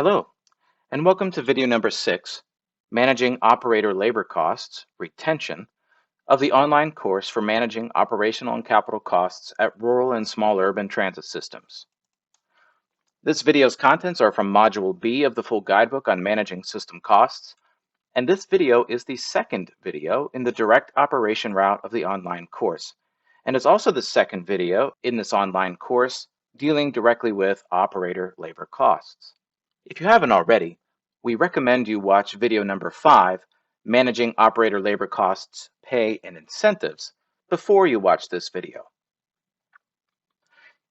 Hello, and welcome to video number 6, Managing Operator Labor Costs, Retention, of the online course for managing operational and capital costs at rural and small urban transit systems. This video's contents are from Module B of the full guidebook on managing system costs, and this video is the second video in the direct operation route of the online course, and is also the second video in this online course dealing directly with operator labor costs. If you haven't already, we recommend you watch video number 5, Managing Operator Labor Costs, Pay and Incentives, before you watch this video.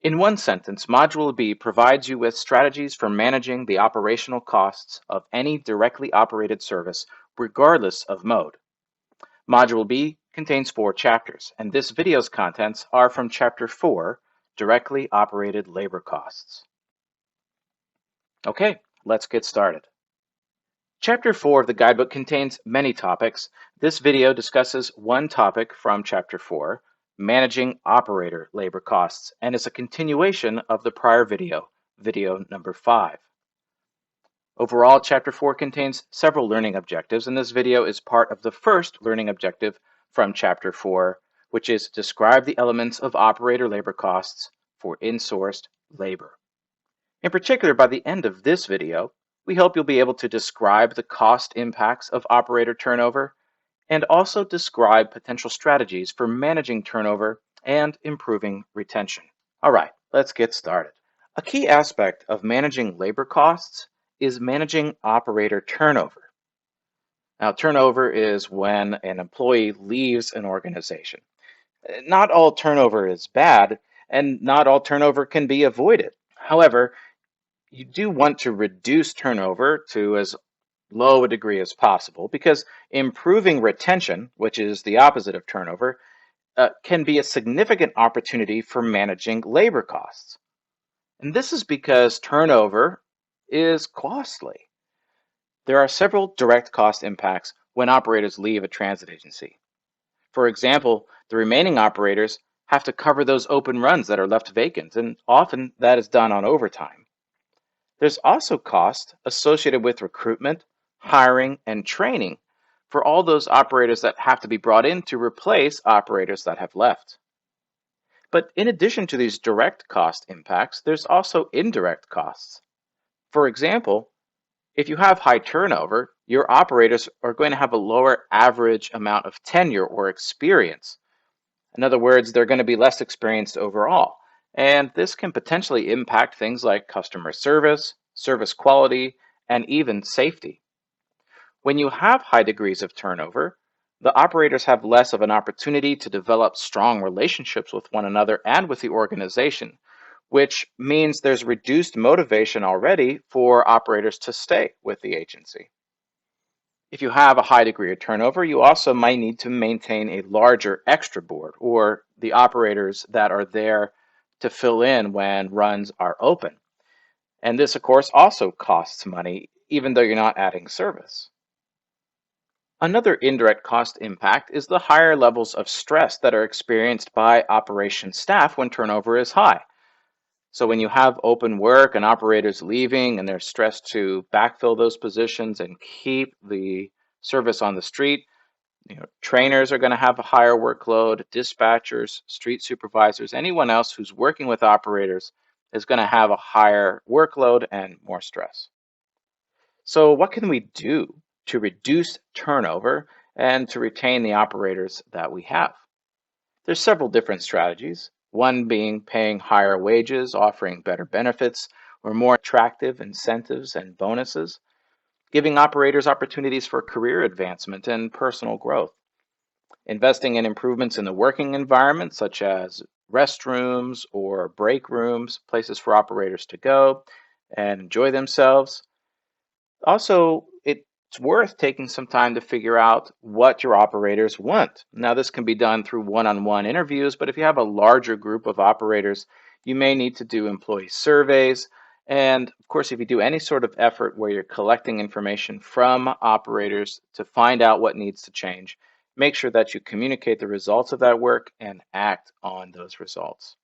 In one sentence, Module B provides you with strategies for managing the operational costs of any directly operated service, regardless of mode. Module B contains 4 chapters, and this video's contents are from Chapter 4, Directly Operated Labor Costs. Okay, let's get started. Chapter 4 of the guidebook contains many topics. This video discusses one topic from Chapter 4, Managing Operator Labor Costs, and is a continuation of the prior video, video number 5. Overall, Chapter 4 contains several learning objectives, and this video is part of the first learning objective from Chapter 4, which is describe the elements of operator labor costs for insourced labor. In particular, by the end of this video, we hope you'll be able to describe the cost impacts of operator turnover and also describe potential strategies for managing turnover and improving retention. All right, let's get started. A key aspect of managing labor costs is managing operator turnover. Now, turnover is when an employee leaves an organization. Not all turnover is bad, and not all turnover can be avoided. However, you do want to reduce turnover to as low a degree as possible because improving retention, which is the opposite of turnover, can be a significant opportunity for managing labor costs. And this is because turnover is costly. There are several direct cost impacts when operators leave a transit agency. For example, the remaining operators have to cover those open runs that are left vacant, and often that is done on overtime. There's also cost associated with recruitment, hiring, and training for all those operators that have to be brought in to replace operators that have left. But in addition to these direct cost impacts, there's also indirect costs. For example, if you have high turnover, your operators are going to have a lower average amount of tenure or experience. In other words, they're going to be less experienced overall. And this can potentially impact things like customer service, service quality, and even safety. When you have high degrees of turnover, the operators have less of an opportunity to develop strong relationships with one another and with the organization, which means there's reduced motivation already for operators to stay with the agency. If you have a high degree of turnover, you also might need to maintain a larger extra board, or the operators that are there to fill in when runs are open. And this, of course, also costs money, even though you're not adding service. Another indirect cost impact is the higher levels of stress that are experienced by operations staff when turnover is high. So when you have open work and operators leaving and they're stressed to backfill those positions and keep the service on the street, trainers are going to have a higher workload, dispatchers, street supervisors, anyone else who's working with operators is going to have a higher workload and more stress. So what can we do to reduce turnover and to retain the operators that we have? There's several different strategies, one being paying higher wages, offering better benefits, or more attractive incentives and bonuses, giving operators opportunities for career advancement and personal growth, investing in improvements in the working environment, such as restrooms or break rooms, places for operators to go and enjoy themselves. Also, it's worth taking some time to figure out what your operators want. Now, this can be done through one-on-one interviews, but if you have a larger group of operators, you may need to do employee surveys. And of course, if you do any sort of effort where you're collecting information from operators to find out what needs to change, make sure that you communicate the results of that work and act on those results.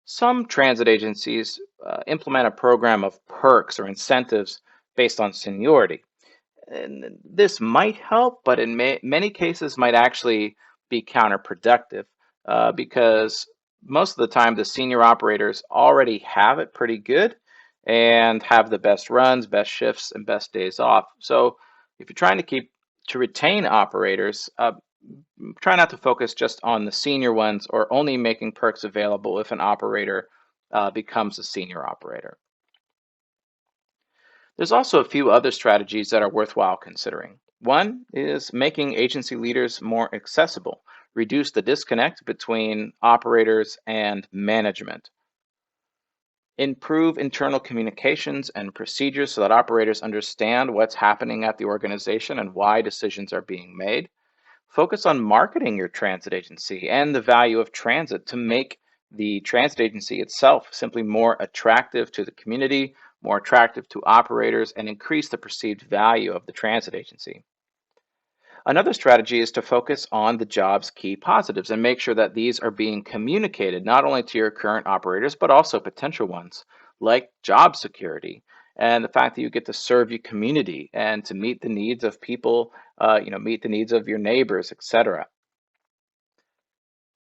Some transit agencies implement a program of perks or incentives based on seniority. And this might help, but in many cases might actually be counterproductive because most of the time the senior operators already have it pretty good and have the best runs, best shifts, and best days off. So if you're trying to retain operators, try not to focus just on the senior ones or only making perks available if an operator becomes a senior operator. There's also a few other strategies that are worthwhile considering. One is making agency leaders more accessible, reduce the disconnect between operators and management. Improve internal communications and procedures so that operators understand what's happening at the organization and why decisions are being made. Focus on marketing your transit agency and the value of transit to make the transit agency itself simply more attractive to the community, more attractive to operators, and increase the perceived value of the transit agency. Another strategy is to focus on the job's key positives and make sure that these are being communicated not only to your current operators, but also potential ones, like job security and the fact that you get to serve your community and to meet the needs of people, meet the needs of your neighbors, etc.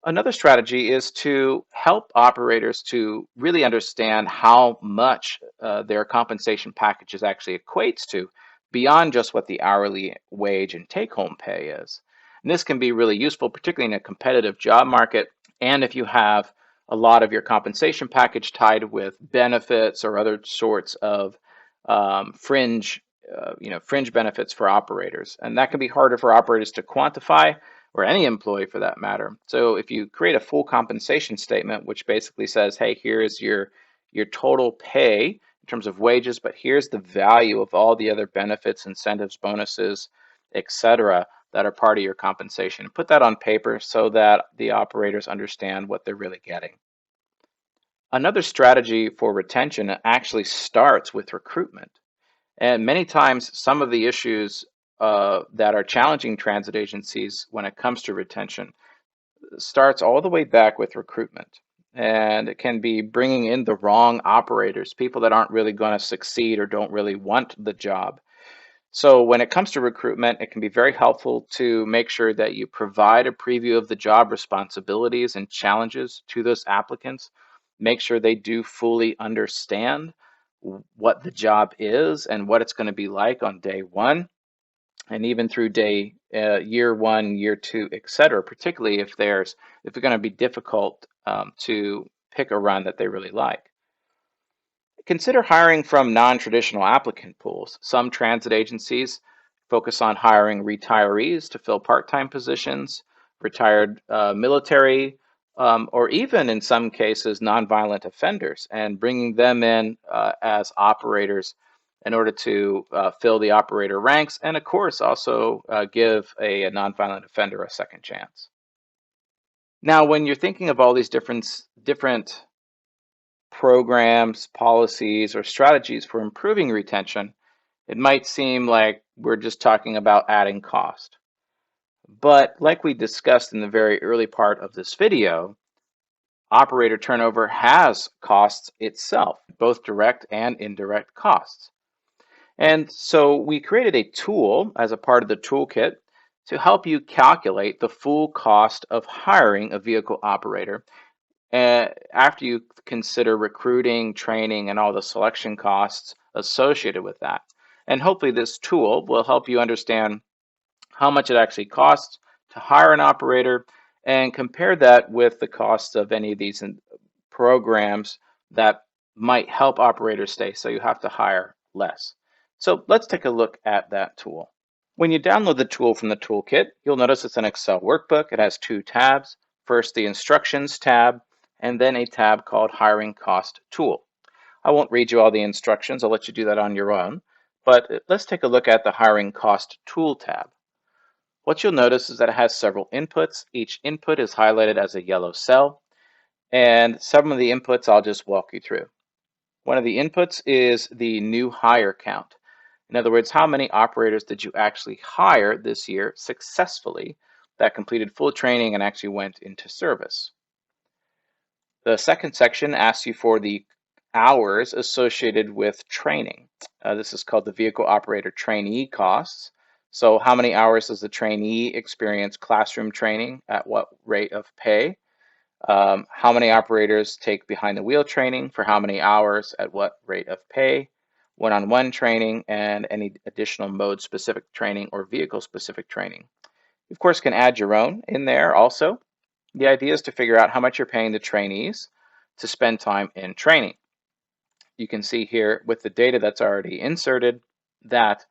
Another strategy is to help operators to really understand how much their compensation packages actually equates to beyond just what the hourly wage and take-home pay is. And this can be really useful, particularly in a competitive job market, and if you have a lot of your compensation package tied with benefits or other sorts of fringe benefits for operators. And that can be harder for operators to quantify, or any employee for that matter. So if you create a full compensation statement, which basically says, hey, here's your total pay in terms of wages, but here's the value of all the other benefits, incentives, bonuses, etc., that are part of your compensation. Put that on paper so that the operators understand what they're really getting. Another strategy for retention actually starts with recruitment. And many times, some of the issues that are challenging transit agencies when it comes to retention starts all the way back with recruitment. And it can be bringing in the wrong operators, people that aren't really going to succeed or don't really want the job. So when it comes to recruitment, it can be very helpful to make sure that you provide a preview of the job responsibilities and challenges to those applicants. Make sure they do fully understand what the job is and what it's going to be like on day one, and even through year one, year two, etc. Particularly if it's going to be difficult to pick a run that they really like. Consider hiring from non-traditional applicant pools. Some transit agencies focus on hiring retirees to fill part-time positions, retired military, or even in some cases nonviolent offenders, and bringing them in as operators in order to fill the operator ranks, and of course also give a nonviolent offender a second chance. Now, when you're thinking of all these different programs, policies, or strategies for improving retention, it might seem like we're just talking about adding cost. But like we discussed in the very early part of this video, operator turnover has costs itself, both direct and indirect costs. And so we created a tool as a part of the toolkit to help you calculate the full cost of hiring a vehicle operator after you consider recruiting, training, and all the selection costs associated with that. And hopefully this tool will help you understand how much it actually costs to hire an operator and compare that with the costs of any of these programs that might help operators stay, so you have to hire less. So let's take a look at that tool. When you download the tool from the toolkit, you'll notice it's an Excel workbook. It has two tabs. First, the Instructions tab, and then a tab called Hiring Cost Tool. I won't read you all the instructions. I'll let you do that on your own. But let's take a look at the Hiring Cost Tool tab. What you'll notice is that it has several inputs. Each input is highlighted as a yellow cell, and some of the inputs I'll just walk you through. One of the inputs is the new hire count. In other words, how many operators did you actually hire this year successfully that completed full training and actually went into service? The second section asks you for the hours associated with training. This is called the vehicle operator trainee costs. So how many hours does the trainee experience classroom training at what rate of pay? How many operators take behind the wheel training for how many hours at what rate of pay? One-on-one training and any additional mode specific training or vehicle specific training. You of course can add your own in there also. The idea is to figure out how much you're paying the trainees to spend time in training. You can see here with the data that's already inserted that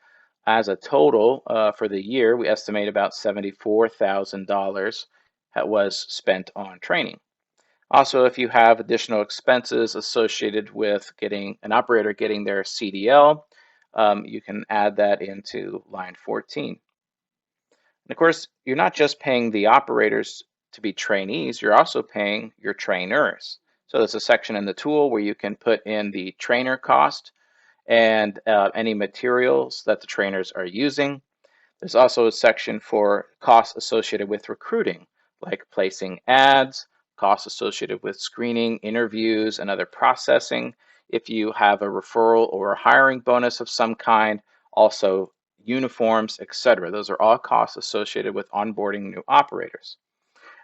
as a total for the year, we estimate about $74,000 that was spent on training. Also, if you have additional expenses associated with getting an operator getting their CDL, you can add that into line 14. And of course, you're not just paying the operators to be trainees, you're also paying your trainers. So there's a section in the tool where you can put in the trainer cost and any materials that the trainers are using. There's also a section for costs associated with recruiting, like placing ads, costs associated with screening, interviews, and other processing. If you have a referral or a hiring bonus of some kind, also uniforms, etc. Those are all costs associated with onboarding new operators.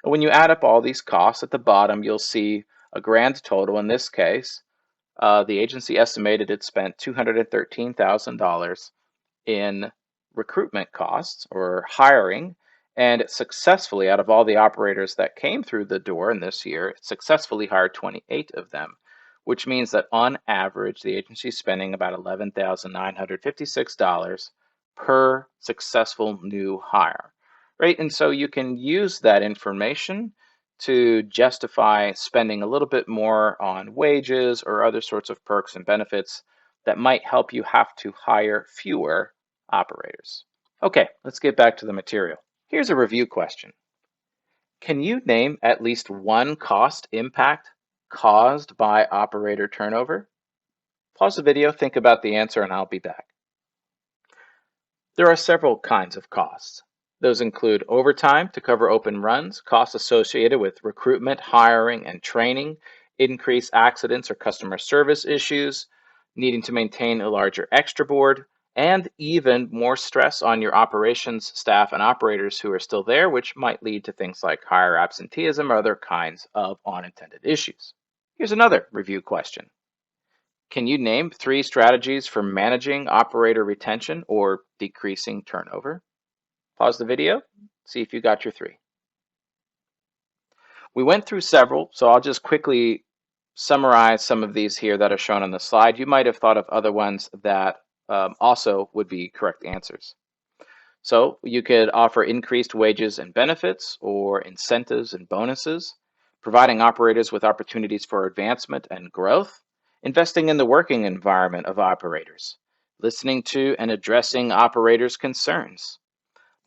And when you add up all these costs at the bottom, you'll see a grand total. In this case, the agency estimated it spent $213,000 in recruitment costs or hiring, and it successfully, out of all the operators that came through the door in this year, it successfully hired 28 of them, which means that on average, the agency is spending about $11,956 per successful new hire, right? And so you can use that information to justify spending a little bit more on wages or other sorts of perks and benefits that might help you have to hire fewer operators. Okay, let's get back to the material. Here's a review question. Can you name at least one cost impact caused by operator turnover? Pause the video, think about the answer, and I'll be back. There are several kinds of costs. Those include overtime to cover open runs, costs associated with recruitment, hiring, and training, increased accidents or customer service issues, needing to maintain a larger extra board, and even more stress on your operations staff and operators who are still there, which might lead to things like higher absenteeism or other kinds of unintended issues. Here's another review question. Can you name 3 strategies for managing operator retention or decreasing turnover? Pause the video, see if you got your 3. We went through several, so I'll just quickly summarize some of these here that are shown on the slide. You might have thought of other ones that also would be correct answers. So you could offer increased wages and benefits or incentives and bonuses, providing operators with opportunities for advancement and growth, investing in the working environment of operators, listening to and addressing operators' concerns,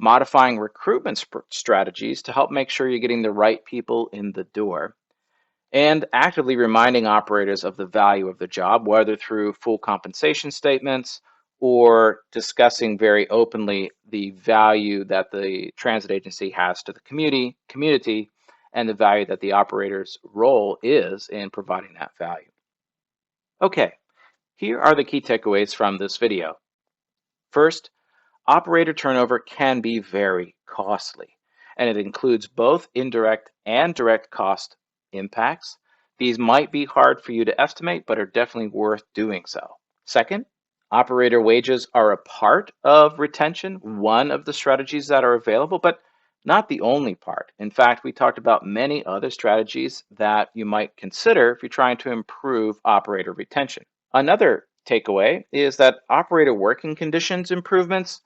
modifying recruitment strategies to help make sure you're getting the right people in the door, and actively reminding operators of the value of the job, whether through full compensation statements or discussing very openly the value that the transit agency has to the community and the value that the operator's role is in providing that value. Okay, here are the key takeaways from this video. First, operator turnover can be very costly, and it includes both indirect and direct cost impacts. These might be hard for you to estimate, but are definitely worth doing so. Second, operator wages are a part of retention, one of the strategies that are available, but not the only part. In fact, we talked about many other strategies that you might consider if you're trying to improve operator retention. Another takeaway is that operator working conditions improvements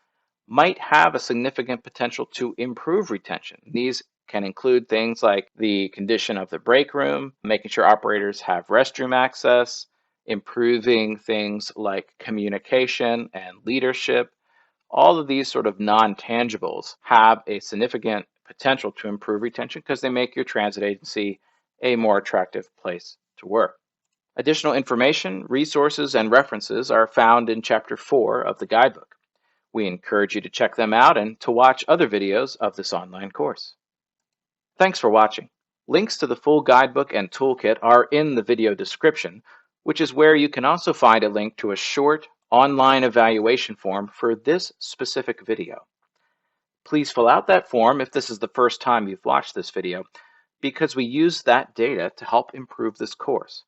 might have a significant potential to improve retention. These can include things like the condition of the break room, making sure operators have restroom access, improving things like communication and leadership. All of these sort of non-tangibles have a significant potential to improve retention because they make your transit agency a more attractive place to work. Additional information, resources, and references are found in Chapter 4 of the guidebook. We encourage you to check them out and to watch other videos of this online course. Thanks for watching. Links to the full guidebook and toolkit are in the video description, which is where you can also find a link to a short online evaluation form for this specific video. Please fill out that form if this is the first time you've watched this video, because we use that data to help improve this course.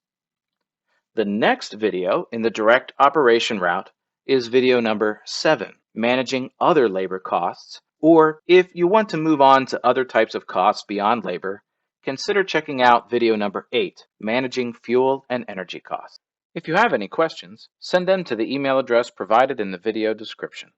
The next video in the direct operation route is video number 7, Managing Other Labor Costs, or if you want to move on to other types of costs beyond labor, consider checking out video number 8, Managing Fuel and Energy Costs. If you have any questions, send them to the email address provided in the video description.